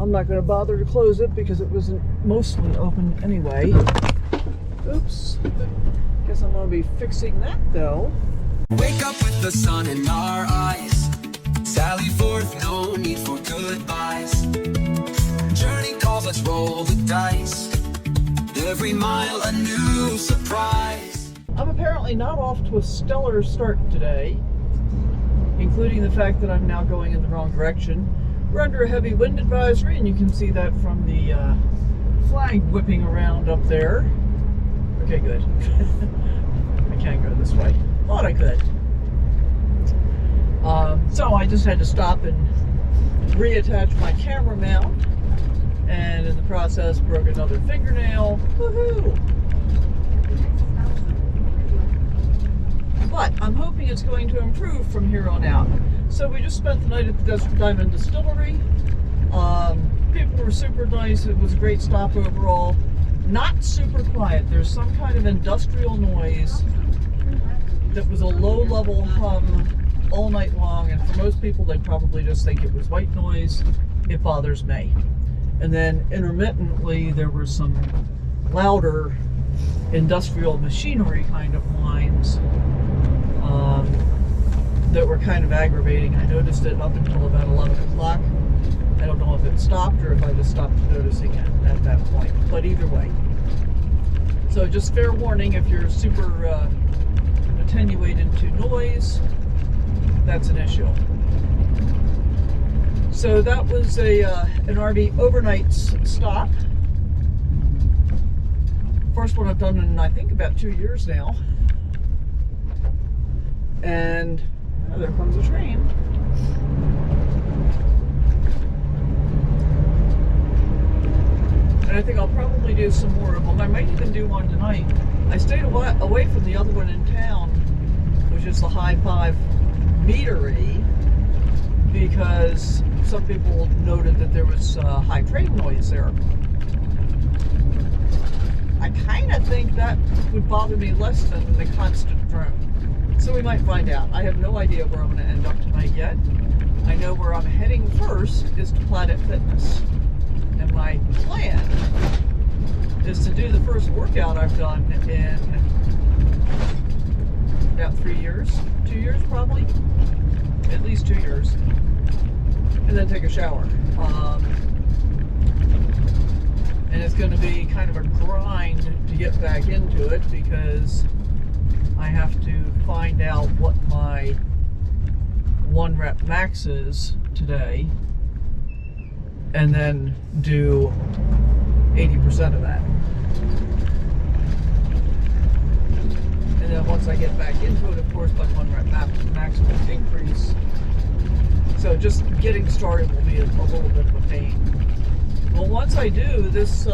I'm not going to bother to close it because it wasn't mostly open anyway. Oops. Guess I'm going to be fixing that though. Wake up with the sun in our eyes. Sally forth, no need for goodbyes. Journey calls, let's roll the dice. Every mile a new surprise. I'm apparently not off to a stellar start today, including the fact that I'm now going in the wrong direction. We're under a heavy wind advisory, and you can see that from the flag whipping around up there. Okay, good. I can't go this way. Thought I could. So I just had to stop and reattach my camera mount, and in the process broke another fingernail. Woohoo! But I'm hoping it's going to improve from here on out. So we just spent the night at the Desert Diamond Distillery. People were super nice. It was a great stop overall. Not super quiet. There's some kind of industrial noise that was a low-level hum all night long, and for most people they'd probably just think it was white noise. It bothers me. And then intermittently there were some louder industrial machinery kind of whines that were kind of aggravating. I noticed it up until about 11 o'clock. I don't know if it stopped or if I just stopped noticing it at that point, but either way. So just fair warning, if you're super attenuated to noise, that's an issue. So that was an RV overnight stop. First one I've done in I think about 2 years now. And oh, there comes a train. And I think I'll probably do some more of them. I might even do one tonight. I stayed away from the other one in town, which is the High 5 meadery, because some people noted that there was high train noise there. I kind of think that would bother me less than the constant drone. So we might find out. I have no idea where I'm going to end up tonight yet. I know where I'm heading first is to Planet Fitness. And my plan is to do the first workout I've done in about 3 years. 2 years probably. At least 2 years. And then take a shower. And it's going to be kind of a grind to get back into it because I have to find out what my 1 rep max is today and then do 80% of that. And then once I get back into it, of course, my 1 rep max will increase. So just getting started will be a little bit of a pain. Well, once I do, this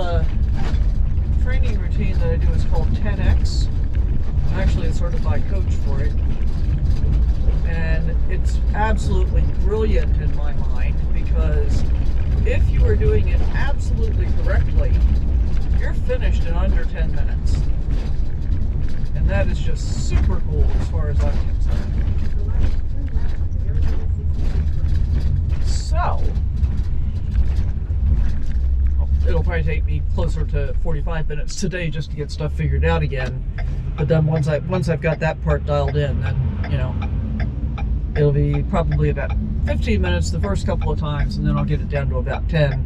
training routine that I do is called 10X. I'm actually a certified coach for it. And it's absolutely brilliant in my mind because if you are doing it absolutely correctly, you're finished in under 10 minutes. And that is just super cool as far as I'm concerned. So, it'll probably take me closer to 45 minutes today just to get stuff figured out again. But then once I've got that part dialed in, then, you know, it'll be probably about 15 minutes the first couple of times, and then I'll get it down to about 10.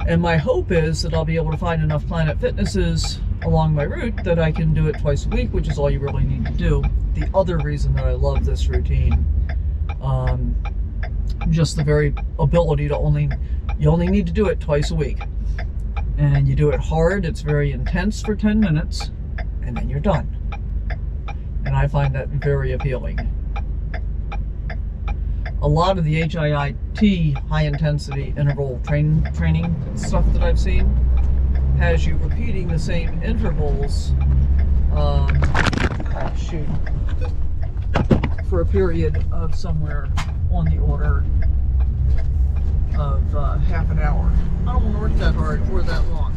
And my hope is that I'll be able to find enough Planet Fitnesses along my route that I can do it twice a week, which is all you really need to do. The other reason that I love this routine, just the very ability to you only need to do it twice a week. And you do it hard, it's very intense for 10 minutes, and then you're done. And I find that very appealing. A lot of the HIIT, high intensity interval training stuff that I've seen has you repeating the same intervals for a period of somewhere on the order of half an hour. I don't want to work that hard or that long.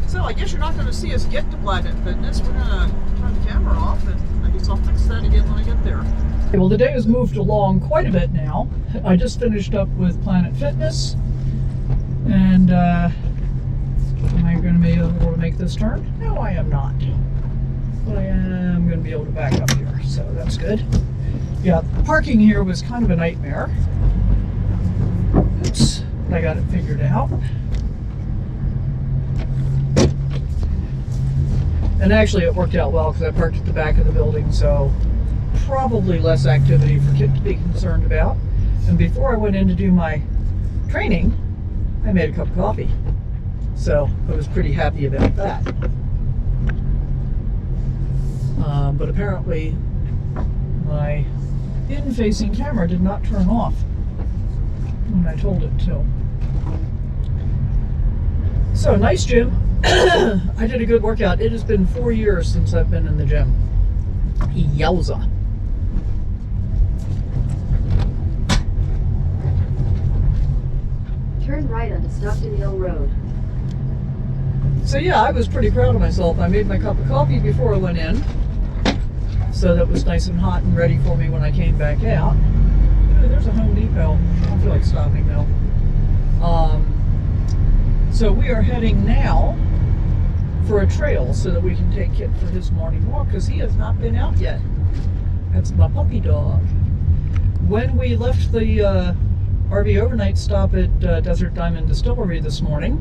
So I guess you're not going to see us get to Planet Fitness. We're going to turn the camera off, and I guess I'll fix that again when I get there. Well, the day has moved along quite a bit now. I just finished up with Planet Fitness. And am I going to be able to make this turn? No, I am not. But I am going to be able to back up here, so that's good. Yeah, parking here was kind of a nightmare. Oops, I got it figured out. And actually it worked out well because I parked at the back of the building, so probably less activity for Kit to be concerned about. And before I went in to do my training, I made a cup of coffee. So I was pretty happy about that. But apparently my in-facing camera did not turn off when I told it to. So, nice gym. I did a good workout. It has been 4 years since I've been in the gym. Yowza. Turn right onto Stockton Hill Road. So yeah, I was pretty proud of myself. I made my cup of coffee before I went in, so that was nice and hot and ready for me when I came back out. Ooh, there's a Home Depot. I don't feel like stopping though. So we are heading now for a trail so that we can take Kit for his morning walk because he has not been out yet. That's my puppy dog. When we left the RV overnight stop at Desert Diamond Distillery this morning,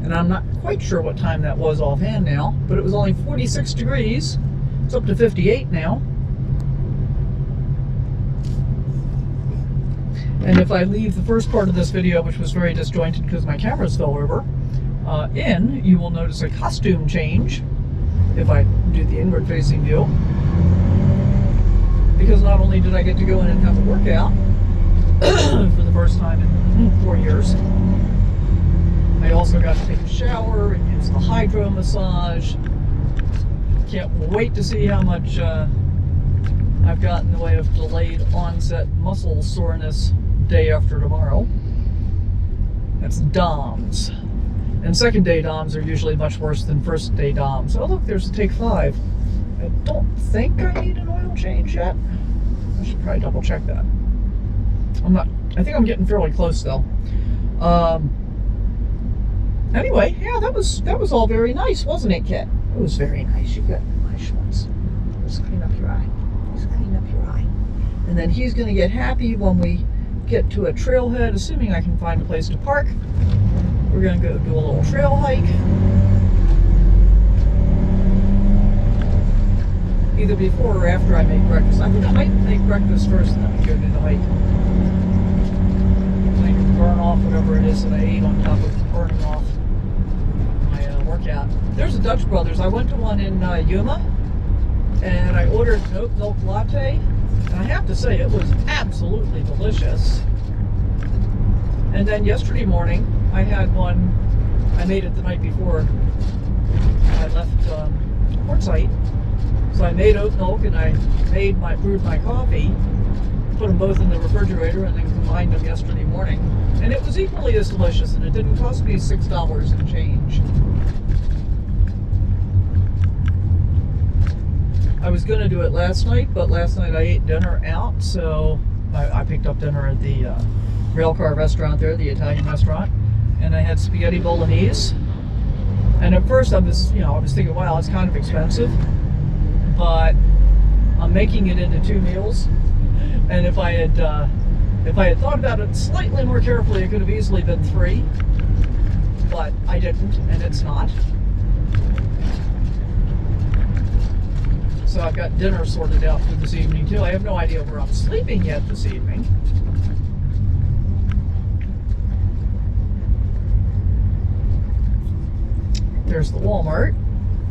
and I'm not quite sure what time that was offhand now, but it was only 46 degrees. It's up to 58 now. And if I leave the first part of this video, which was very disjointed because my cameras fell over, you will notice a costume change if I do the inward facing view. Because not only did I get to go in and have a workout for the first time in 4 years, I also got to take a shower and use the hydro massage. Can't wait to see how much I've got in the way of delayed onset muscle soreness day after tomorrow. That's DOMS. And second day DOMS are usually much worse than first day DOMS. Oh look, there's a take 5. I don't think I need an oil change yet. I should probably double check that. I think I'm getting fairly close though. Anyway, yeah, that was all very nice, wasn't it, Kit? It was very nice. You got nice ones. Just clean up your eye. Just clean up your eye. And then he's going to get happy when we get to a trailhead, assuming I can find a place to park. We're going to go do a little trail hike. Either before or after I make breakfast. I think I might make breakfast first and then we go do the hike. I can burn off whatever it is that I ate on top of burning off my workout. There's a Dutch Brothers. I went to one in Yuma and I ordered an oat milk latte. And I have to say, it was absolutely delicious. And then yesterday morning, I had one. I made it the night before I left Quartzsite. So I made oat milk and I brewed my coffee, put them both in the refrigerator, and then combined them yesterday morning. And it was equally as delicious, and it didn't cost me $6 and change. I was going to do it last night, but last night I ate dinner out, so I picked up dinner at the railcar restaurant there, the Italian restaurant, and I had spaghetti bolognese. And at first I was thinking, wow, it's kind of expensive, but I'm making it into 2 meals. And if I had thought about it slightly more carefully, it could have easily been 3, but I didn't, and it's not. So I've got dinner sorted out for this evening too. I have no idea where I'm sleeping yet this evening. There's the Walmart.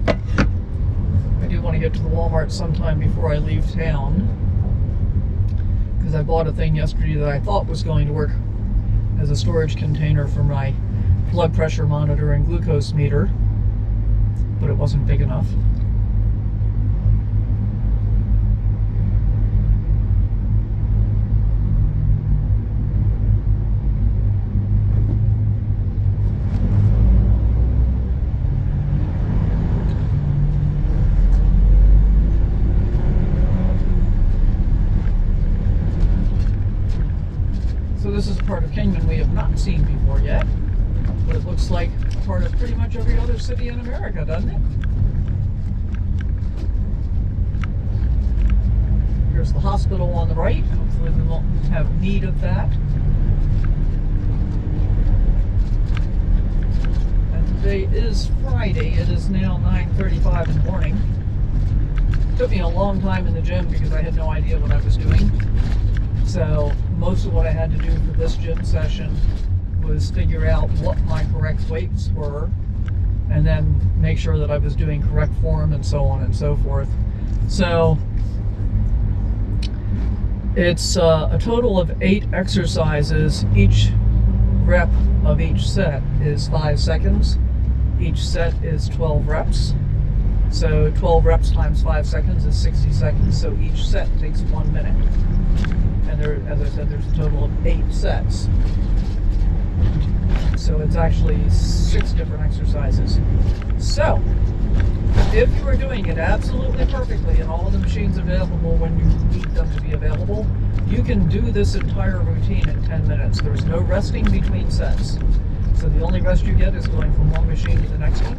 I do want to get to the Walmart sometime before I leave town, because I bought a thing yesterday that I thought was going to work as a storage container for my blood pressure monitor and glucose meter, but it wasn't big enough. This is is a part of Kingman we have not seen before yet. But it looks like a part of pretty much every other city in America, doesn't it? Here's the hospital on the right. Hopefully we won't have need of that. And today is Friday. It is now 9:35 in the morning. It took me a long time in the gym because I had no idea what I was doing. So most of what I had to do for this gym session was figure out what my correct weights were and then make sure that I was doing correct form and so on and so forth. So it's a total of 8 exercises. Each rep of each set is 5 seconds. Each set is 12 reps. So 12 reps times 5 seconds is 60 seconds. So each set takes 1 minute. And there, as I said, there's a total of 8 sets. So it's actually 6 different exercises. So if you are doing it absolutely perfectly and all of the machines available when you need them to be available, you can do this entire routine in 10 minutes. There's no resting between sets. So the only rest you get is going from one machine to the next one.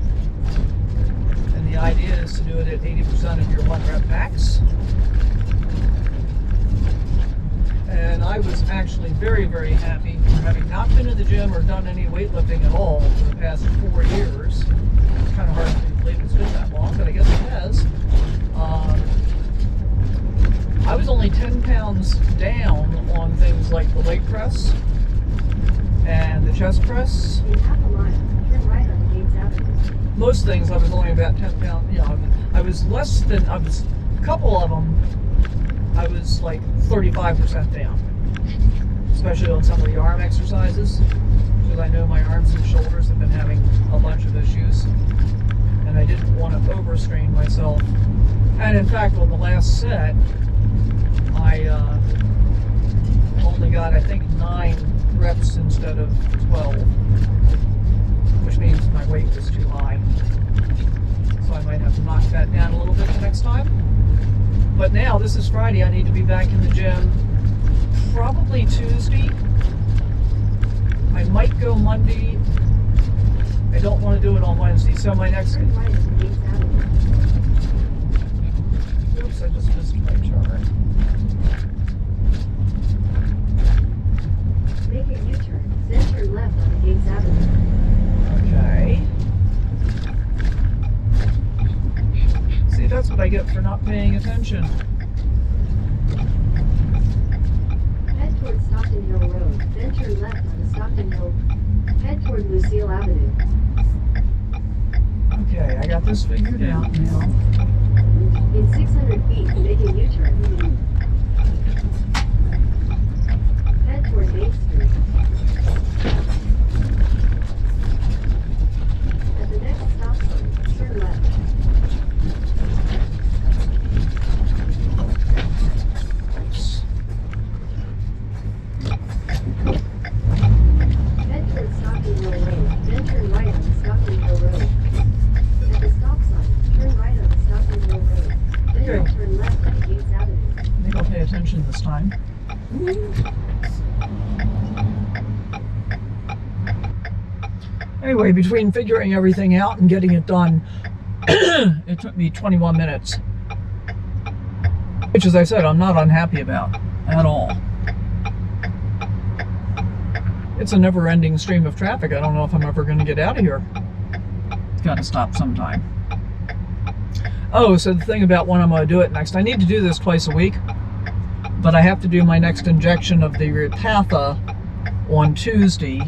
And the idea is to do it at 80% of your 1 rep max. And I was actually very, very happy for having not been to the gym or done any weightlifting at all for the past 4 years. It's kind of hard to believe it's been that long, but I guess it has. I was only 10 pounds down on things like the leg press and the chest press. In half a mile, turn right on Gates Avenue. Most things I was only about 10 pounds, you know, I was less than, a couple of them, I was like 35% down, especially on some of the arm exercises, because I know my arms and shoulders have been having a bunch of issues, and I didn't want to overstrain myself. And in fact, on the last set, I only got, I think, 9 reps instead of 12, which means my weight was too high. So I might have to knock that down a little bit the next time. But now, this is Friday, I need to be back in the gym probably Tuesday. I might go Monday. I don't want to do it on Wednesday. So my next... Turn right on Gates Avenue. Oops, I just missed my turn. Make a U-turn, then turn left on Gates Avenue. Okay. See, that's what I get for not paying attention. Head toward Stockton Hill Road, then turn left on the Stockton Hill. Head toward Lucille Avenue. Okay, I got this figured out now. In 600 feet, make a U-turn. Head toward Beale Street. At the next stop sign, turn left. Head toward Stockton Hill Road, then turn right on the Stockton Hill Road. At the stop sign, turn right on the Stockton Hill Road. Then Okay. turn left on Gates Avenue. I think I'll pay attention this time. Anyway, between figuring everything out and getting it done, it took me 21 minutes. Which, as I said, I'm not unhappy about at all. It's a never-ending stream of traffic. I don't know if I'm ever going to get out of here. Got to stop sometime. Oh, so the thing about when I'm going to do it next, I need to do this twice a week, but I have to do my next injection of the Repatha on Tuesday.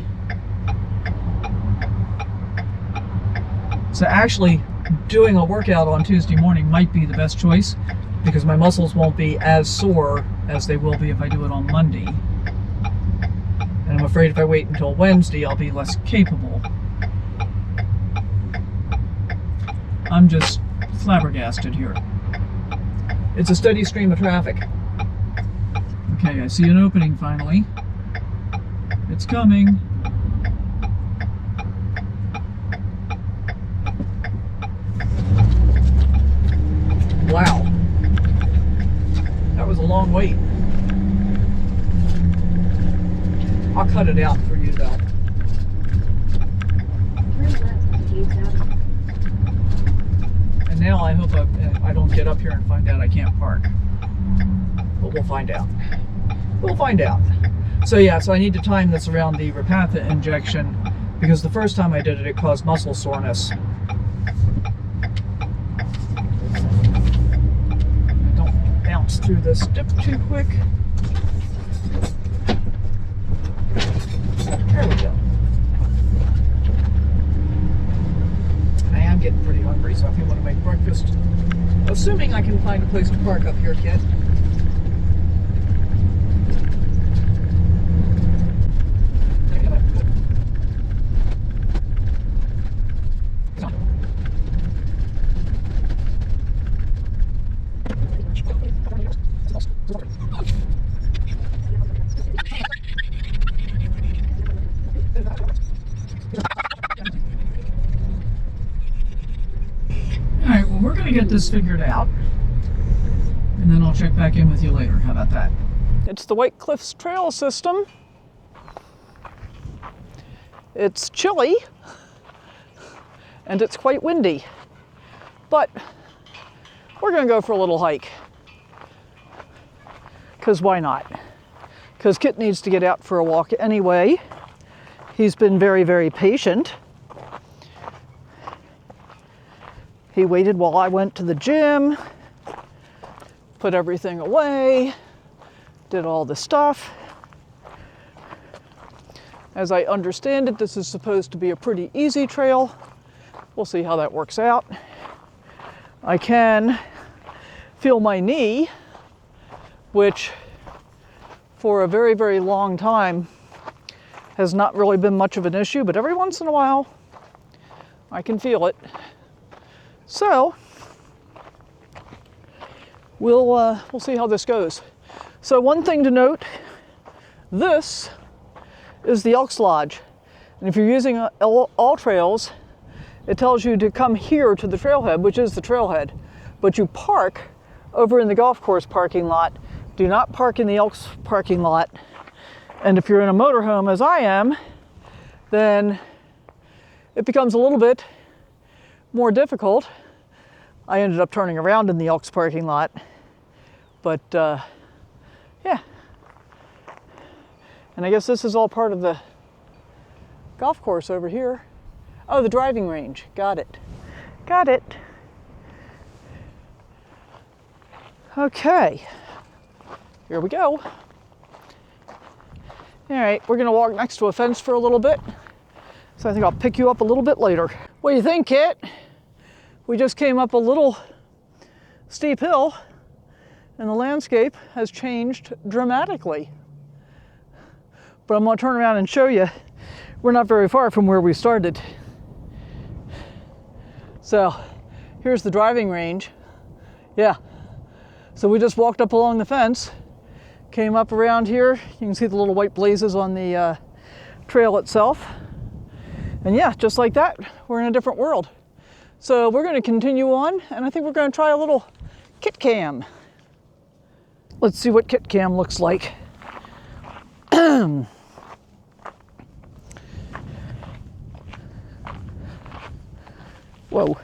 So actually, doing a workout on Tuesday morning might be the best choice, because my muscles won't be as sore as they will be if I do it on Monday. And I'm afraid if I wait until Wednesday, I'll be less capable. I'm just flabbergasted here. It's a steady stream of traffic. Okay, I see an opening finally. It's coming. Wow. That was a long wait. I'll cut it out for you though. Turn left on Gates Avenue. And now I hope I don't get up here and find out I can't park. But we'll find out. We'll find out. So yeah, so I need to time this around the Repatha injection because the first time I did it, it caused muscle soreness. Don't bounce through this dip too quick. There we go. I am getting pretty hungry, so I think I want to make breakfast. Assuming I can find a place to park up here, kid. Alright, well, we're going to get this figured out, and then I'll check back in with you later. How about that? It's the White Cliffs Trail System. It's chilly, and it's quite windy, but we're going to go for a little hike, because why not? Because Kit needs to get out for a walk anyway. He's been very, very patient. He waited while I went to the gym, put everything away, did all the stuff. As I understand it, this is supposed to be a pretty easy trail. We'll see how that works out. I can feel my knee, which for a very, very long time has not really been much of an issue, but every once in a while I can feel it. So we'll see how this goes. So one thing to note, this is the Elks Lodge. And if you're using all trails, it tells you to come here to the trailhead, which is the trailhead. But you park over in the golf course parking lot. Do not park in the Elks parking lot. And if you're in a motorhome, as I am, then it becomes a little bit more difficult. I ended up turning around in the Elks parking lot, but yeah. And I guess this is all part of the golf course over here. Oh, the driving range. Got it. Got it. Okay. Here we go. All right, we're gonna walk next to a fence for a little bit. So I think I'll pick you up a little bit later. What do you think, Kit? We just came up a little steep hill and the landscape has changed dramatically. But I'm gonna turn around and show you, we're not very far from where we started. So here's the driving range. Yeah, so we just walked up along the fence, came up around here. You can see the little white blazes on the trail itself. And yeah, just like that, we're in a different world. So we're going to continue on, and I think we're going to try a little Kit Cam. Let's see what Kit Cam looks like. Whoa.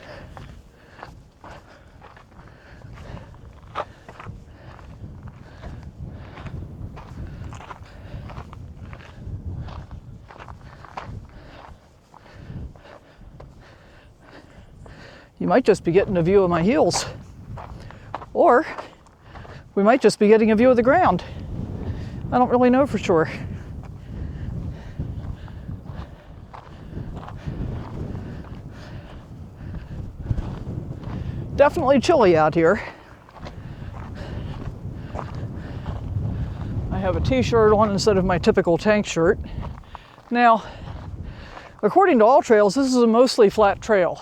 You might just be getting a view of my heels, or we might just be getting a view of the ground. I don't really know for sure. Definitely chilly out here. I have a t-shirt on instead of my typical tank shirt. Now, according to all trails, this is a mostly flat trail.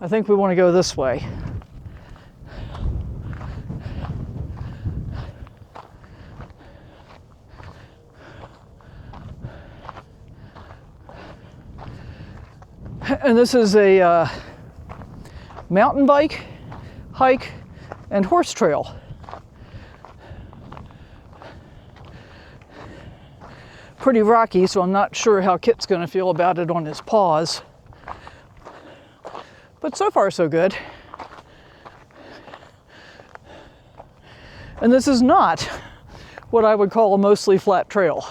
I think we want to go this way. And this is a mountain bike hike, and horse trail. Pretty rocky, so I'm not sure how Kit's going to feel about it on his paws. But so far, so good. And this is not what I would call a mostly flat trail.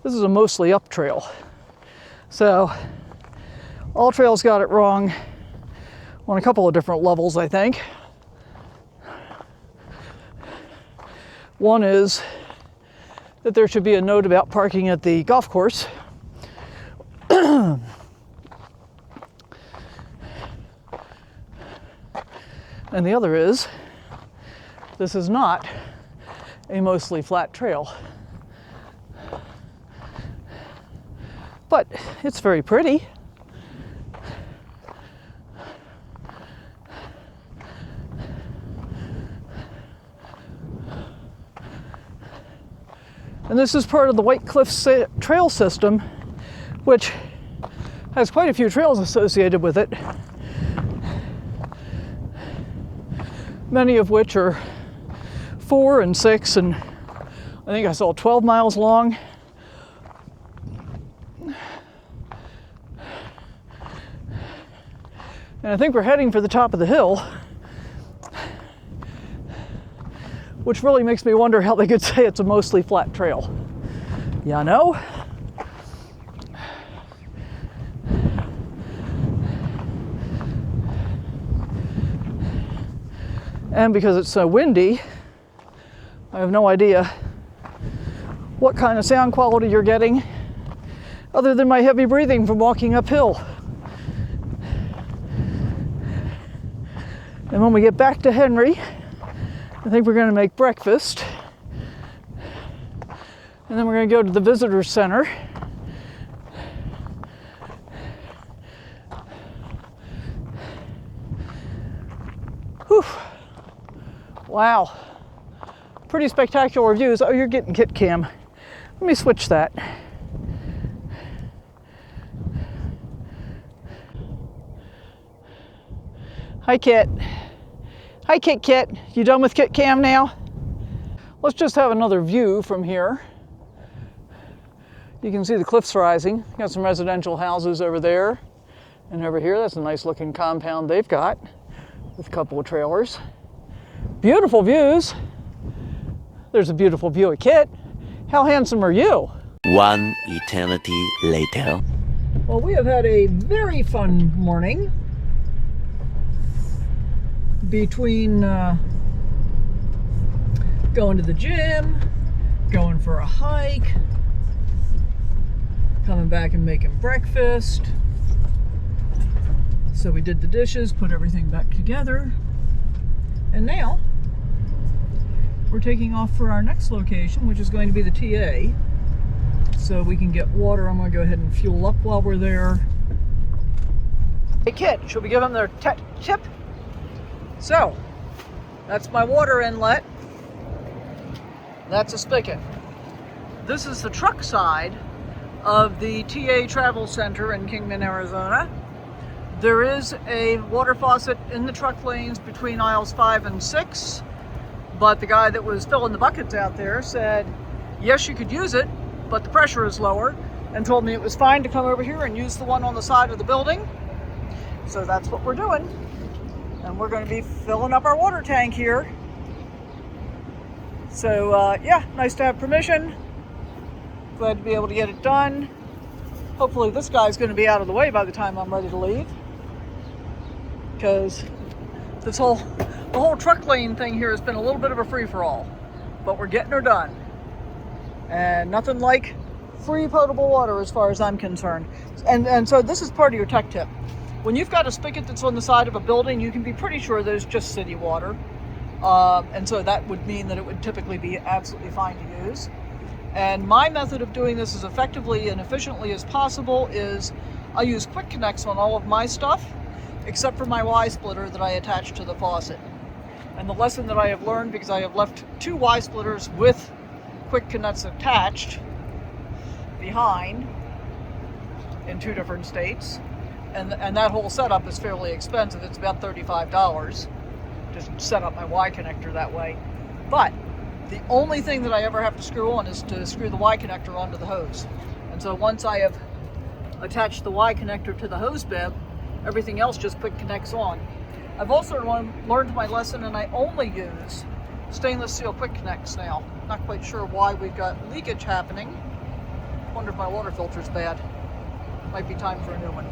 This is a mostly up trail. So, All Trails got it wrong on a couple of different levels, I think. One is that there should be a note about parking at the golf course. And the other is, this is not a mostly flat trail. But it's very pretty. And this is part of the White Cliffs trail system, which has quite a few trails associated with it. Many of which are 4 and 6 and I think I saw 12 miles long. And I think we're heading for the top of the hill, which really makes me wonder how they could say it's a mostly flat trail. Yeah, no? And because it's so windy, I have no idea what kind of sound quality you're getting other than my heavy breathing from walking uphill. And when we get back to Henry, I think we're going to make breakfast. And then we're going to go to the visitor center. Whew. Wow. Pretty spectacular views. Oh, you're getting Kit Cam. Let me switch that. Hi, Kit. Hi, Kit. You done with Kit Cam now? Let's just have another view from here. You can see the cliffs rising. Got some residential houses over there and over here. That's a nice looking compound they've got with a couple of trailers. Beautiful views. There's a beautiful view of Kit. How handsome are you? One eternity later. Well, we have had a very fun morning. Between going to the gym, going for a hike, coming back and making breakfast. So we did the dishes, put everything back together, and now we're taking off for our next location, which is going to be the TA, so we can get water. I'm going to go ahead and fuel up while we're there. Hey Kit, should we give them their tip? So, that's my water inlet. That's a spigot. This is the truck side of the TA Travel Center in Kingman, Arizona. There is a water faucet in the truck lanes between aisles 5 and 6, but the guy that was filling the buckets out there said, yes, you could use it, but the pressure is lower, and told me it was fine to come over here and use the one on the side of the building. So that's what we're doing. And we're going to be filling up our water tank here. So yeah, nice to have permission. Glad to be able to get it done. Hopefully this guy's going to be out of the way by the time I'm ready to leave. Because the whole truck lane thing here has been a little bit of a free-for-all. But we're getting her done. And nothing like free potable water as far as I'm concerned. And so this is part of your tech tip. When you've got a spigot that's on the side of a building, you can be pretty sure that it's just city water. And so that would mean that it would typically be absolutely fine to use. And my method of doing this as effectively and efficiently as possible is I use quick connects on all of my stuff, except for my Y splitter that I attach to the faucet. And the lesson that I have learned, because I have left 2 Y splitters with quick connects attached behind in 2 different states, And that whole setup is fairly expensive. It's about $35 to set up my Y connector that way. But the only thing that I ever have to screw on is to screw the Y connector onto the hose. And so once I have attached the Y connector to the hose bib, everything else just quick connects on. I've also learned my lesson, and I only use stainless steel quick connects now. Not quite sure why we've got leakage happening. Wonder if my water filter's bad. Might be time for a new one.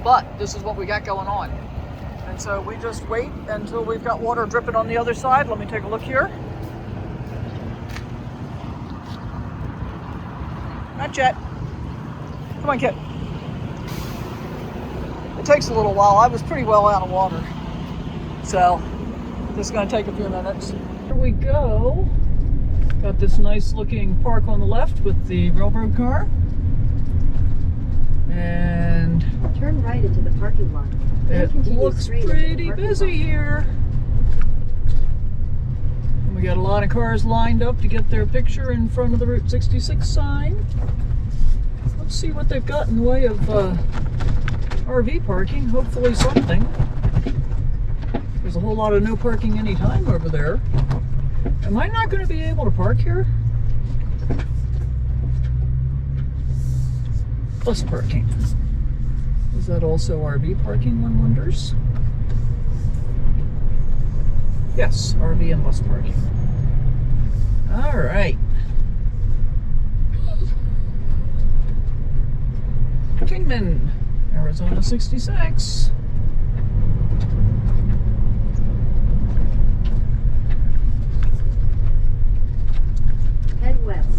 But this is what we got going on. And so we just wait until we've got water dripping on the other side. Let me take a look here. Not yet. Come on, kid. It takes a little while. I was pretty well out of water. So this is going to take a few minutes. Here we go. Got this nice looking park on the left with the railroad car. And Turn right into the parking lot. it looks pretty busy here. And we got a lot of cars lined up to get their picture in front of the Route 66 sign. Let's see what they've got in the way of RV parking. Hopefully something. There's a whole lot of no parking anytime over there. Am I not going to be able to park here? Bus parking. Is that also RV parking, one wonders? Yes, RV and bus parking. All right. Kingman, Arizona 66. Head west.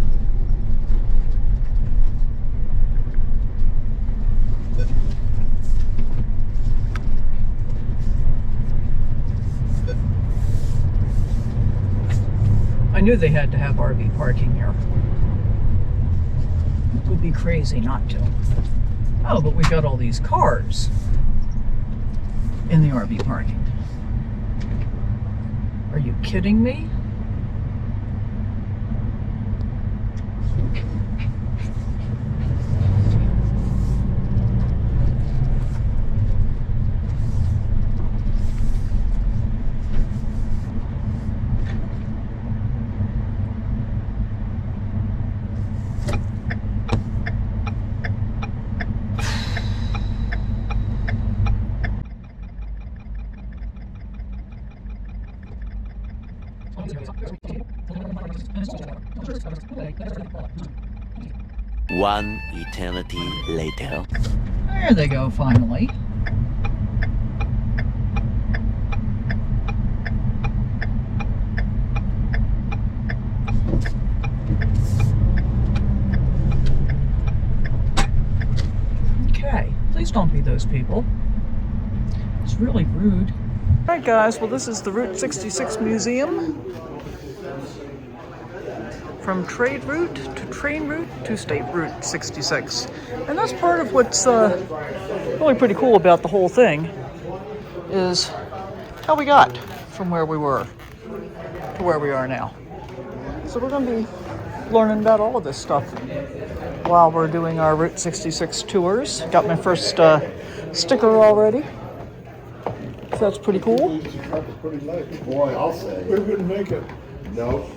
I knew they had to have RV parking here. It would be crazy not to. Oh, but we got all these cars in the RV parking. Are you kidding me? One eternity later. There they go, finally. Okay, please don't be those people. It's really rude. All right, guys, well, this is the Route 66 Museum. From trade route to train route to state route 66. And that's part of what's really pretty cool about the whole thing is how we got from where we were to where we are now. So we're going to be learning about all of this stuff while we're doing our Route 66 tours. Got my first sticker already. So that's pretty cool. Pretty late. Boy, I'll say. We wouldn't make it. No.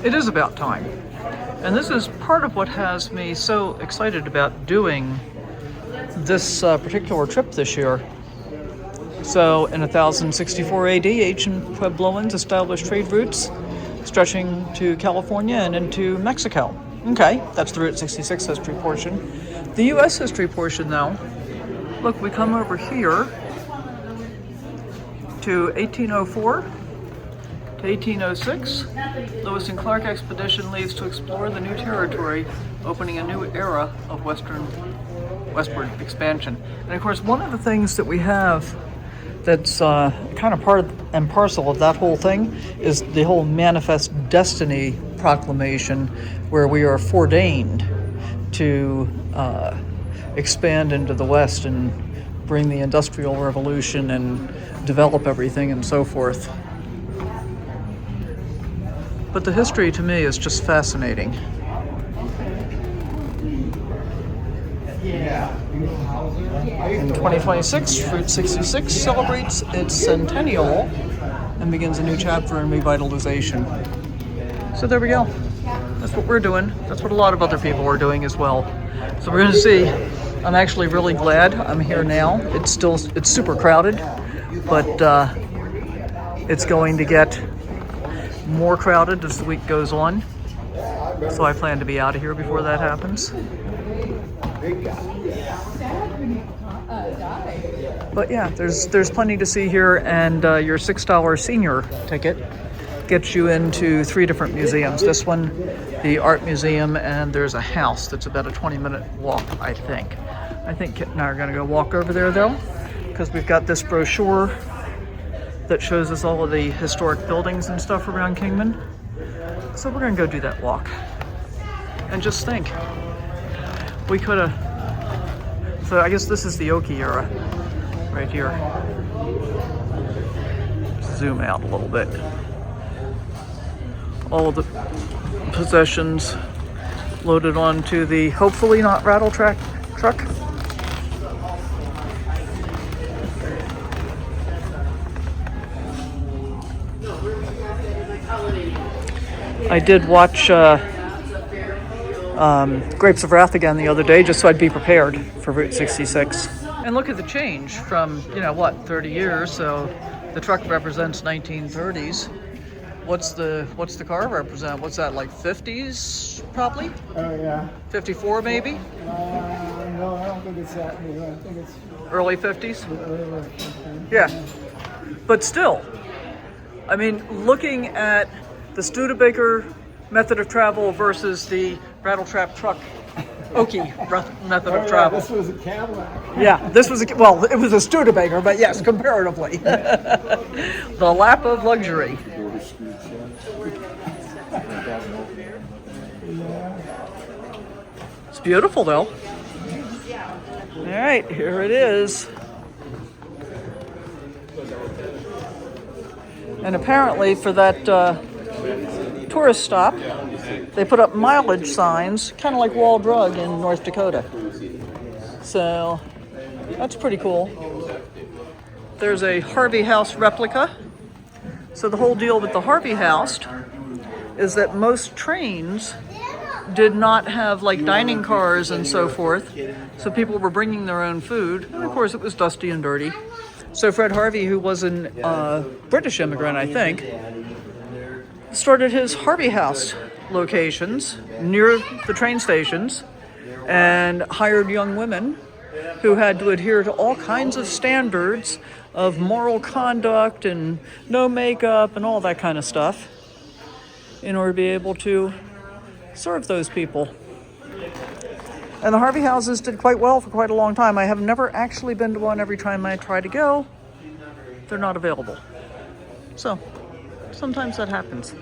It is about time. And this is part of what has me so excited about doing this particular trip this year. So in 1064 AD, ancient Puebloans established trade routes stretching to California and into Mexico. Okay, that's the Route 66 history portion. The U.S. history portion, though, look, we come over here to 1804 to 1806. Lewis and Clark expedition leaves to explore the new territory, opening a new era of westward expansion. And of course, one of the things that we have that's kind of part and parcel of that whole thing is the whole Manifest Destiny proclamation, where we are foreordained to expand into the West and bring the Industrial Revolution and develop everything and so forth. But the history to me is just fascinating. In 2026, Route 66 celebrates its centennial and begins a new chapter in revitalization. So there we go. That's what we're doing. That's what a lot of other people are doing as well. So we're going to see. I'm actually really glad I'm here now. It's super crowded, but it's going to get more crowded as the week goes on. So I plan to be out of here before that happens. But yeah, there's plenty to see here, and your $6 senior ticket gets you into 3 different museums. This one, the art museum, and there's a house that's about a 20-minute walk, I think. I think Kit and I are going to go walk over there though, because we've got this brochure that shows us all of the historic buildings and stuff around Kingman. So we're going to go do that walk. And just think, we could have, so I guess this is the Oki era, right here. Zoom out a little bit. All of the possessions loaded onto the hopefully not rattle truck. I did watch Grapes of Wrath again the other day, just so I'd be prepared for Route 66. And look at the change from, 30 years. So the truck represents 1930s. What's the car represent? What's that, like 50s probably? Oh, yeah. 54 maybe? No, I don't think it's that new. I think it's Early 50s? early. Yeah. But still, I mean, looking at the Studebaker method of travel versus the rattletrap truck Oki method of travel. This was a Cadillac. Yeah, this was it was a Studebaker, but yes, comparatively. The lap of luxury. It's beautiful though. All right, here it is. And apparently for that tourist stop, they put up mileage signs, kind of like Wall Drug in North Dakota. So that's pretty cool. There's a Harvey House replica. So the whole deal with the Harvey House is that most trains did not have like dining cars and so forth. So people were bringing their own food. And of course it was dusty and dirty. So Fred Harvey, who was a British immigrant, I think, started his Harvey House locations near the train stations and hired young women who had to adhere to all kinds of standards of moral conduct and no makeup and all that kind of stuff in order to be able to serve those people. And the Harvey houses did quite well for quite a long time. I have never actually been to one. Every time I try to go, they're not available. So sometimes that happens.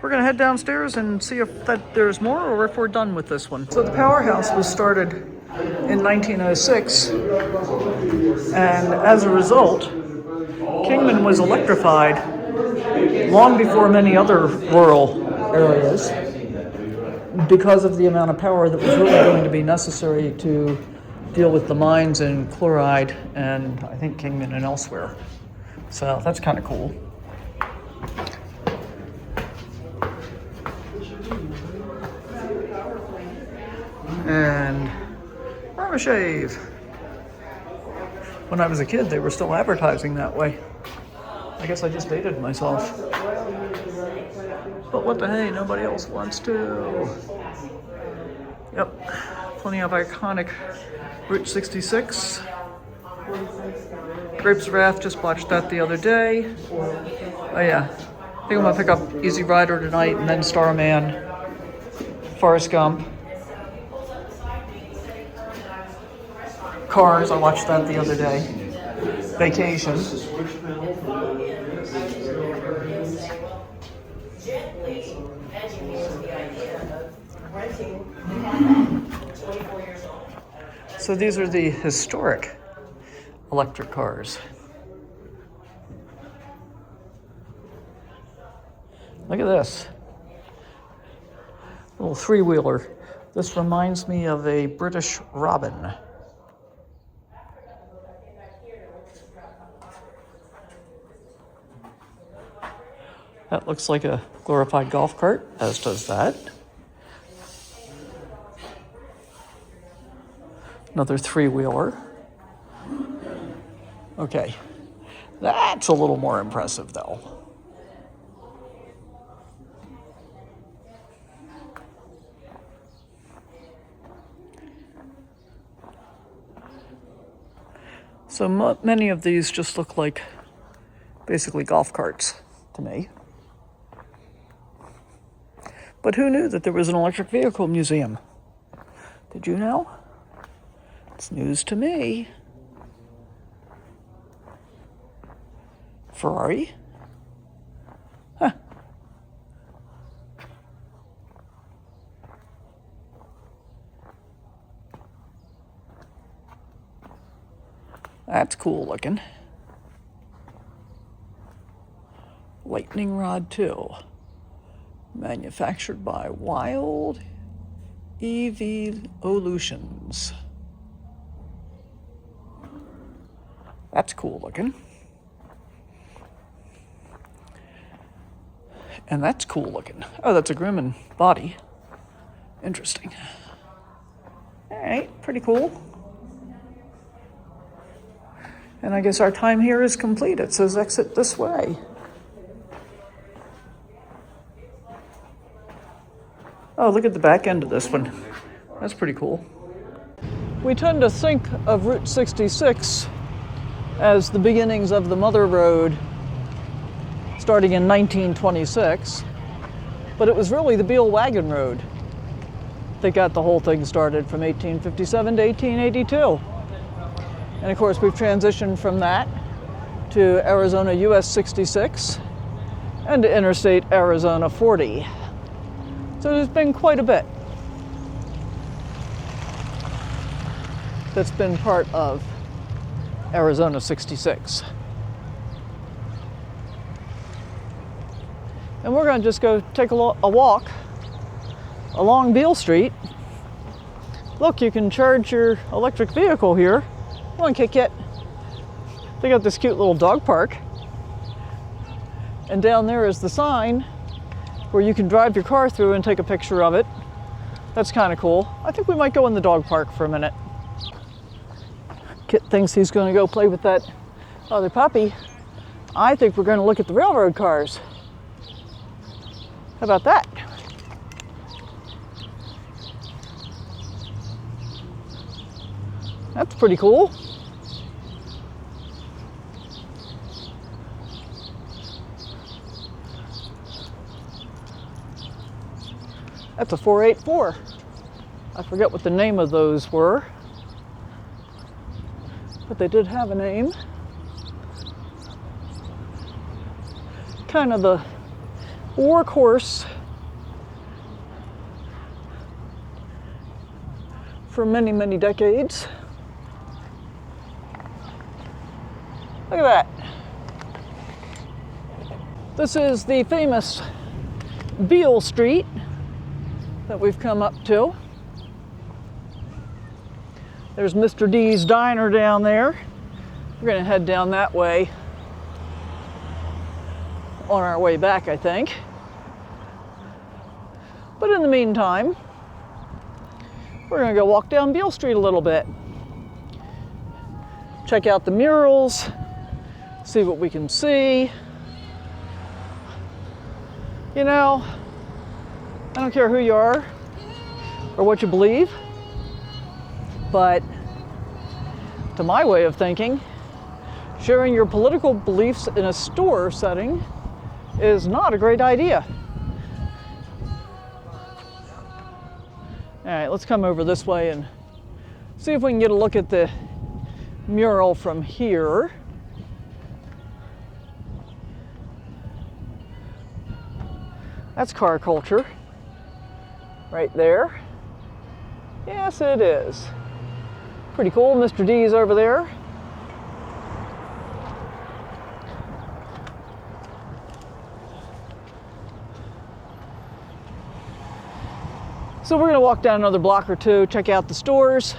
We're going to head downstairs and see if there's more or if we're done with this one. So the powerhouse was started in 1906, and as a result, Kingman was electrified long before many other rural areas because of the amount of power that was really going to be necessary to deal with the mines in Chloride and I think Kingman and elsewhere. So that's kind of cool. And Shave. When I was a kid, they were still advertising that way. I guess I just dated myself. But what the hey, nobody else wants to. Yep, plenty of iconic Route 66. Grapes of Wrath, just watched that the other day. Oh yeah, I think I'm gonna pick up Easy Rider tonight and then Starman, Forrest Gump. Cars, I watched that the other day. Vacation. So these are the historic electric cars. Look at this. Little three-wheeler. This reminds me of a British Robin. That looks like a glorified golf cart, as does that. Another three-wheeler. Okay, that's a little more impressive though. So many of these just look like basically golf carts to me. But who knew that there was an electric vehicle museum? Did you know? It's news to me. Ferrari? Huh. That's cool looking. Lightning rod too. Manufactured by Wild Evolutions. That's cool looking. And that's cool looking. Oh, that's a Grumman body. Interesting. All right, pretty cool. And I guess our time here is complete. It says exit this way. Oh, look at the back end of this one. That's pretty cool. We tend to think of Route 66 as the beginnings of the Mother Road starting in 1926, but it was really the Beale Wagon Road that got the whole thing started from 1857 to 1882. And of course, we've transitioned from that to Arizona US 66 and to Interstate Arizona 40. So there's been quite a bit that's been part of Arizona 66. And we're going to just go take a walk along Beale Street. Look, you can charge your electric vehicle here. Come on, Kit Kit. They got this cute little dog park. And down there is the sign where you can drive your car through and take a picture of it. That's kind of cool. I think we might go in the dog park for a minute. Kit thinks he's going to go play with that other puppy. I think we're going to look at the railroad cars. How about that? That's pretty cool. That's a 484. I forget what the name of those were, but they did have a name. Kind of the workhorse for many, many decades. Look at that. This is the famous Beale Street that we've come up to. There's Mr. D's Diner down there. We're going to head down that way on our way back, I think. But in the meantime, we're going to go walk down Beale Street a little bit. Check out the murals, see what we can see. You know, I don't care who you are or what you believe, but to my way of thinking, sharing your political beliefs in a store setting is not a great idea. All right, let's come over this way and see if we can get a look at the mural from here. That's car culture right there. Yes, it is. Pretty cool. Mr. D's over there. So we're going to walk down another block or two, check out the stores,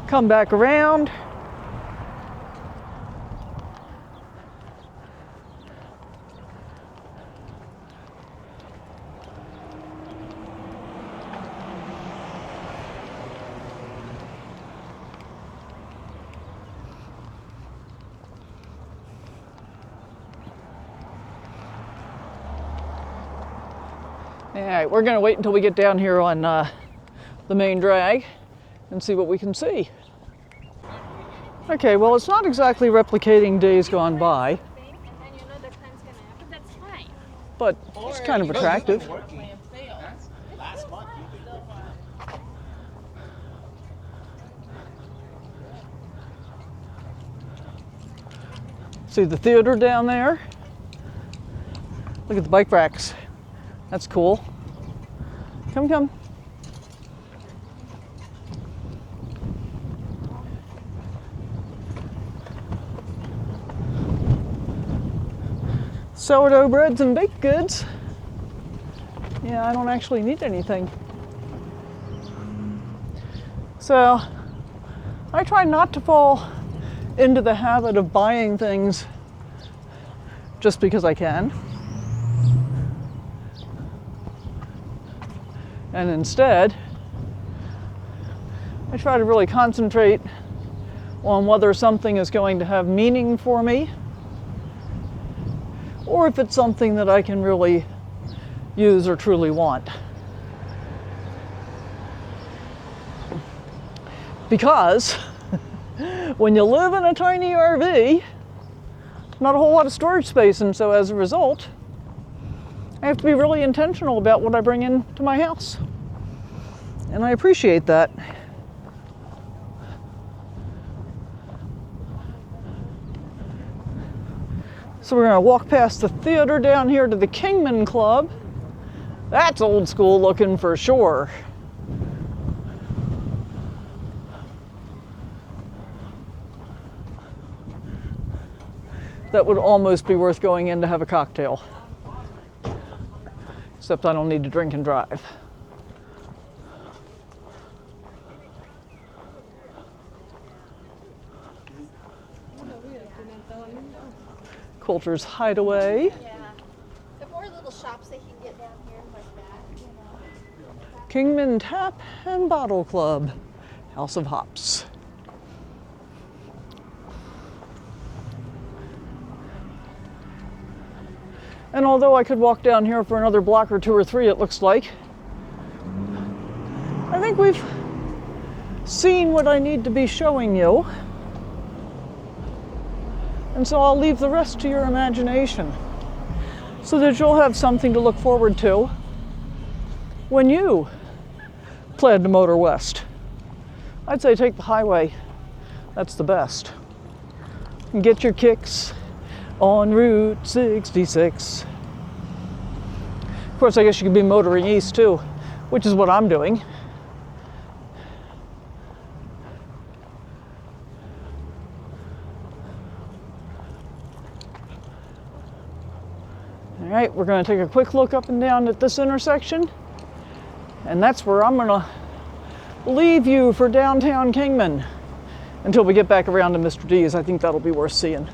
come back around, All right, we're gonna wait until we get down here on the main drag and see what we can see. Okay, well, it's not exactly replicating days gone by, but it's kind of attractive. See the theater down there? Look at the bike racks. That's cool. Come, come. Sourdough breads and baked goods. Yeah, I don't actually need anything. So, I try not to fall into the habit of buying things just because I can. And instead, I try to really concentrate on whether something is going to have meaning for me, or if it's something that I can really use or truly want. Because when you live in a tiny RV, not a whole lot of storage space, and so as a result, I have to be really intentional about what I bring into my house. And I appreciate that. So we're gonna walk past the theater down here to the Kingman Club. That's old school looking for sure. That would almost be worth going in to have a cocktail. Except I don't need to drink and drive. Coulter's Hideaway. Yeah. The more little shops they can get down here like that, you know. Kingman Tap and Bottle Club. House of Hops. And although I could walk down here for another block or two or three, it looks like, I think we've seen what I need to be showing you. And so I'll leave the rest to your imagination so that you'll have something to look forward to when you plan to motor west. I'd say take the highway. That's the best. And get your kicks on Route 66. Of course, I guess you could be motoring east too, which is what I'm doing. All right, we're going to take a quick look up and down at this intersection, and that's where I'm going to leave you for downtown Kingman until we get back around to Mr. D's. I think that'll be worth seeing.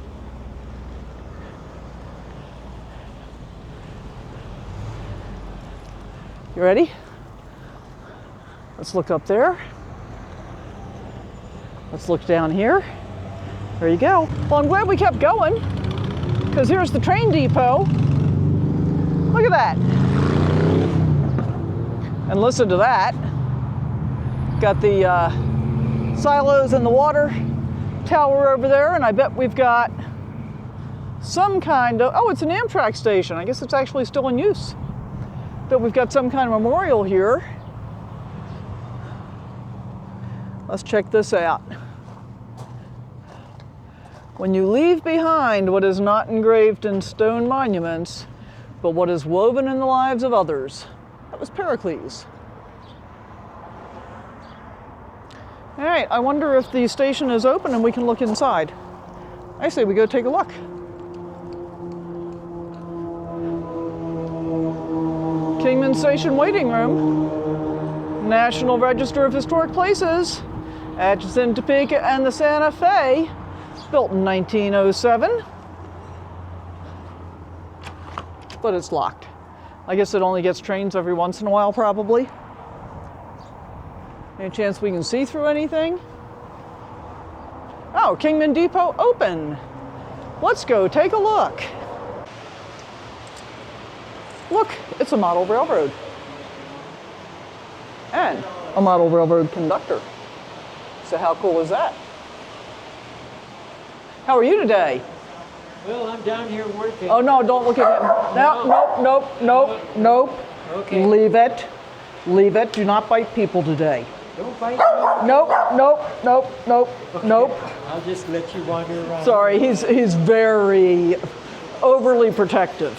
You ready? Let's look up there. Let's look down here. There you go. Well, I'm glad we kept going, because here's the train depot. Look at that. And listen to that. Got the silos and the water tower over there, and I bet we've got some kind of, oh, it's an Amtrak station. I guess it's actually still in use. But we've got some kind of memorial here. Let's check this out. When you leave behind what is not engraved in stone monuments, but what is woven in the lives of others. That was Pericles. All right, I wonder if the station is open and we can look inside. I say we go take a look. Kingman Station waiting room. National Register of Historic Places. Atchison, Topeka, and the Santa Fe. Built in 1907. But it's locked. I guess it only gets trains every once in a while, probably. Any chance we can see through anything? Oh, Kingman Depot open. Let's go take a look. Look, it's a model railroad. and a model railroad conductor. So how cool is that? How are you today? Well, I'm down here working. Oh no, don't look at him. Nope. Okay. Leave it. Leave it. Do not bite people today. Don't bite me. Nope. I'll just let you wander around. Sorry, he's very overly protective.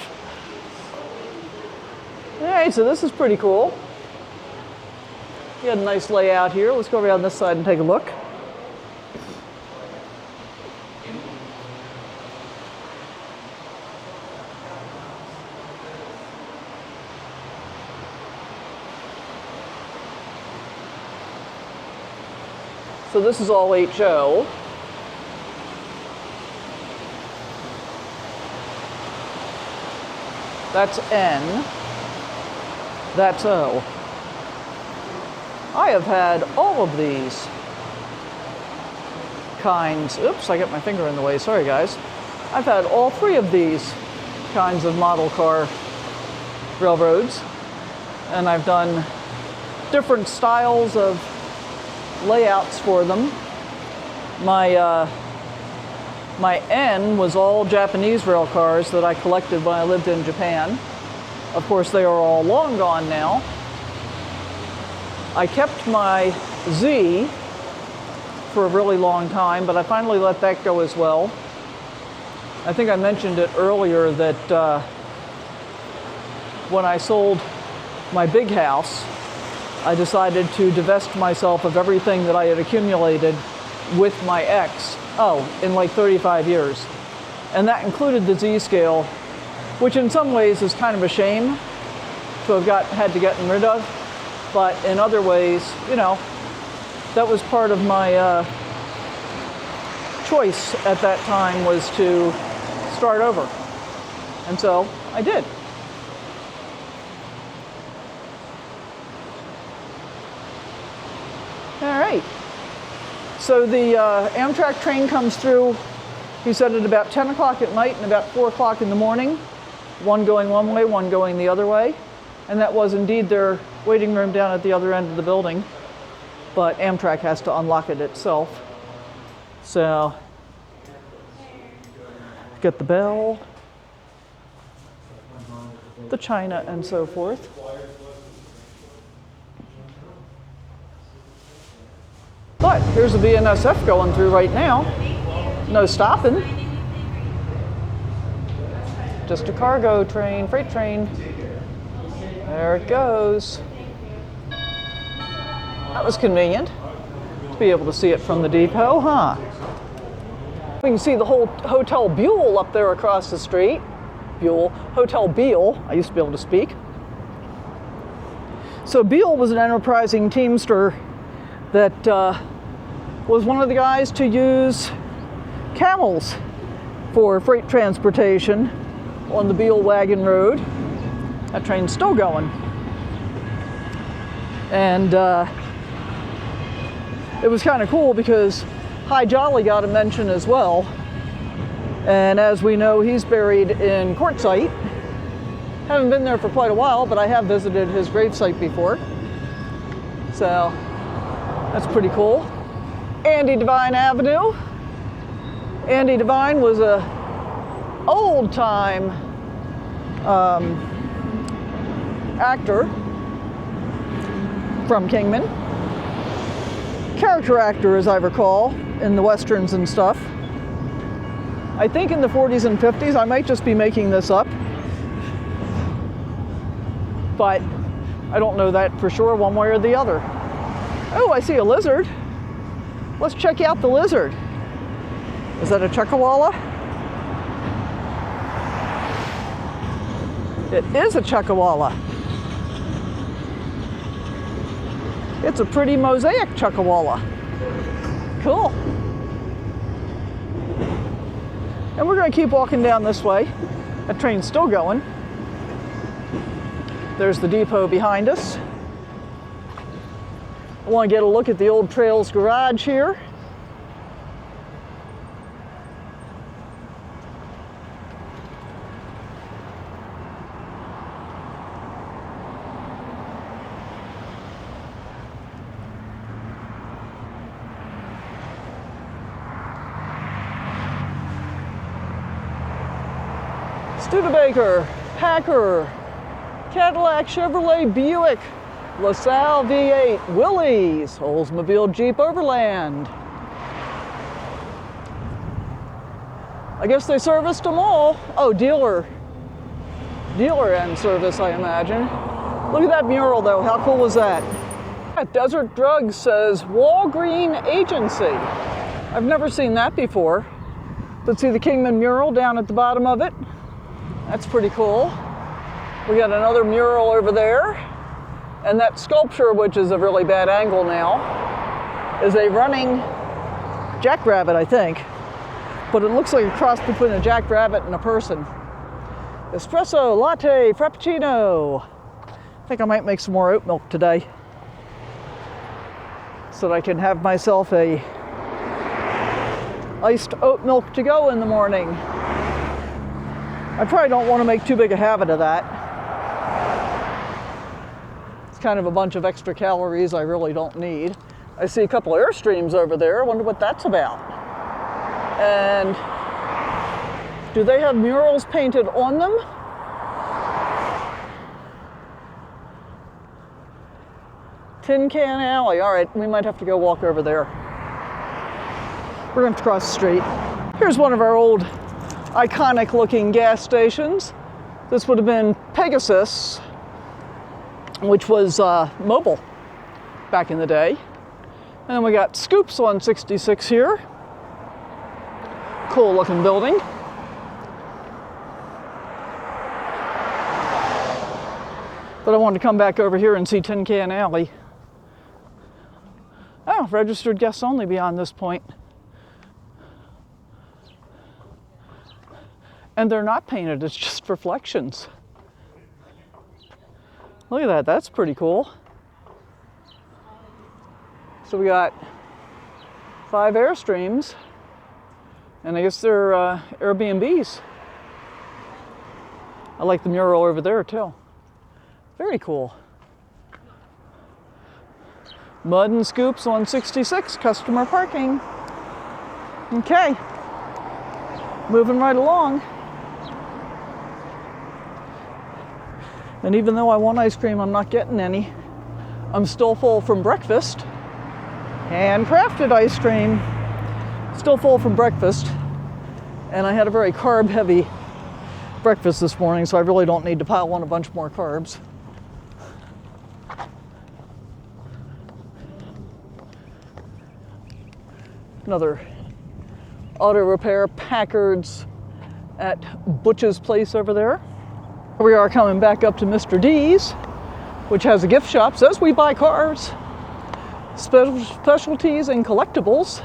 All right, so this is pretty cool. You got a nice layout here. Let's go around this side and take a look. So this is all HO. That's N. That's O. I have had all of these kinds. Oops, I got my finger in the way. Sorry, guys. I've had all three of these kinds of model car railroads, and I've done different styles of layouts for them. My N was all Japanese rail cars that I collected when I lived in Japan. Of course, they are all long gone now. I kept my Z for a really long time, but I finally let that go as well. I think I mentioned it earlier that when I sold my big house, I decided to divest myself of everything that I had accumulated with my ex, in like 35 years. And that included the Z scale, which in some ways is kind of a shame to have had to get rid of. But in other ways, that was part of my choice at that time, was to start over. And so I did. All right. So the Amtrak train comes through, he said, at about 10 o'clock at night and about 4 o'clock in the morning. One going one way, one going the other way. And that was indeed their waiting room down at the other end of the building. But Amtrak has to unlock it itself. So, get the bell, the china, and so forth. But here's a BNSF going through right now. No stopping. Just a cargo train, freight train. There it goes. That was convenient to be able to see it from the depot, huh? We can see the whole Hotel Beale up there across the street. Hotel Beale, I used to be able to speak. So Beale was an enterprising teamster that was one of the guys to use camels for freight transportation on the Beale Wagon Road. That train's still going. And it was kind of cool because High Jolly got a mention as well. And as we know, he's buried in Quartzsite. Haven't been there for quite a while, but I have visited his gravesite before. So that's pretty cool. Andy Devine Avenue. Andy Devine was a old-time actor from Kingman. Character actor, as I recall, in the westerns and stuff. I think in the 40s and 50s. I might just be making this up, but I don't know that for sure one way or the other. Oh, I see a lizard. Let's check out the lizard. Is that a chuckawalla? It is a chuckawalla. It's a pretty mosaic chuckawalla. Cool. And we're going to keep walking down this way. That train's still going. There's the depot behind us. I want to get a look at the old Trails garage here. Studebaker, Packer, Cadillac, Chevrolet, Buick, LaSalle V8, Willys, Oldsmobile, Jeep Overland. I guess they serviced them all. Oh, dealer end service, I imagine. Look at that mural though, how cool was that? Desert Drugs says Walgreen Agency. I've never seen that before. Let's see the Kingman mural down at the bottom of it. That's pretty cool. We got another mural over there. And that sculpture, which is a really bad angle now, is a running jackrabbit, I think. But it looks like a cross between a jackrabbit and a person. Espresso, latte, frappuccino. I think I might make some more oat milk today so that I can have myself a iced oat milk to go in the morning. I probably don't want to make too big a habit of that. It's kind of a bunch of extra calories I really don't need. I see a couple of Airstreams over there. I wonder what that's about. And do they have murals painted on them? Tin Can Alley. All right, we might have to go walk over there. We're going to have to cross the street. Here's one of our old iconic looking gas stations. This would have been Pegasus, which was mobile back in the day. And then we got Scoops on 66 here. Cool looking building. But I wanted to come back over here and see Tin Can Alley. Oh, registered guests only beyond this point. And they're not painted, it's just reflections. Look at that, that's pretty cool. So we got 5 Airstreams, and I guess they're Airbnbs. I like the mural over there too. Very cool. Mud and Scoops on 66, customer parking. Okay, moving right along. And even though I want ice cream, I'm not getting any. I'm still full from breakfast. Handcrafted ice cream. Still full from breakfast. And I had a very carb-heavy breakfast this morning, so I really don't need to pile on a bunch more carbs. Another auto repair, Packard's at Butch's place over there. We are coming back up to Mr. D's, which has a gift shop. Says we buy cars, specialties and collectibles.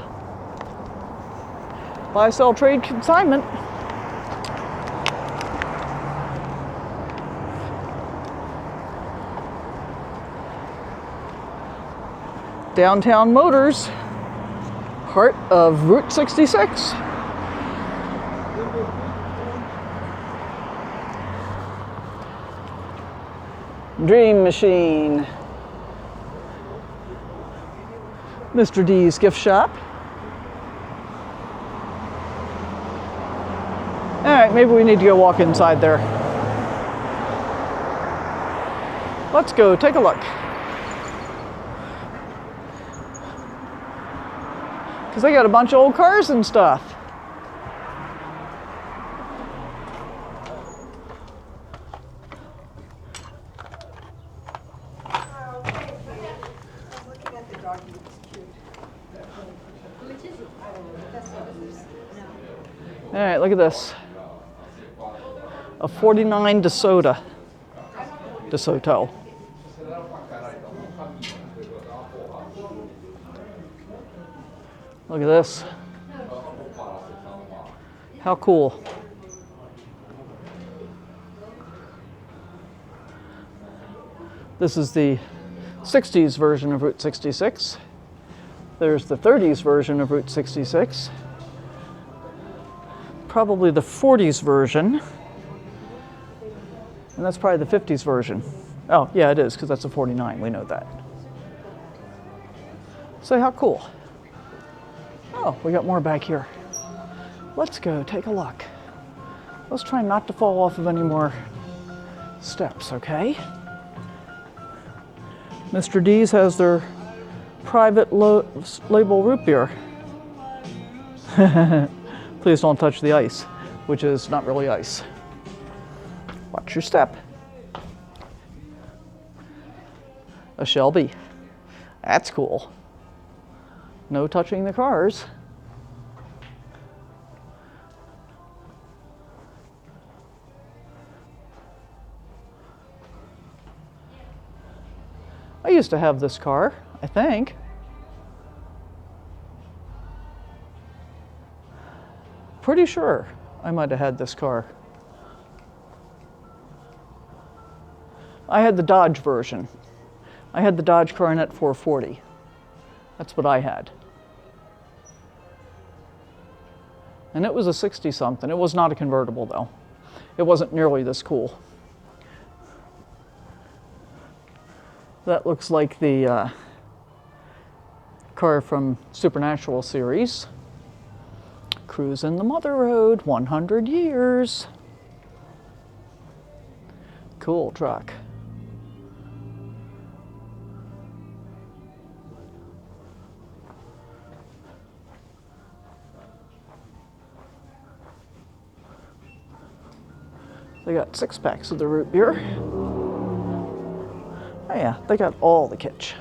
Buy, sell, trade, consignment. Downtown Motors, heart of Route 66. Dream Machine. Mr. D's gift shop. All right, maybe we need to go walk inside there. Let's go take a look. Because they got a bunch of old cars and stuff. All right, look at this. A 49 DeSoto. Look at this. How cool. This is the 60s version of Route 66. There's the 30s version of Route 66. Probably the 40s version. And that's probably the 50s version. Oh, yeah, it is, because that's a 49. We know that. So how cool. Oh, we got more back here. Let's go take a look. Let's try not to fall off of any more steps, okay? Mr. D's has their private label root beer. Please don't touch the ice, which is not really ice. Watch your step. A Shelby. That's cool. No touching the cars. I used to have this car, I think. Pretty sure I might have had this car. I had the Dodge version. I had the Dodge Coronet 440. That's what I had. And it was a 60-something. It was not a convertible, though. It wasn't nearly this cool. That looks like the car from Supernatural series. Cruising the Mother Road, 100 years. Cool truck. They got 6-packs of the root beer. Oh yeah, they got all the kitsch.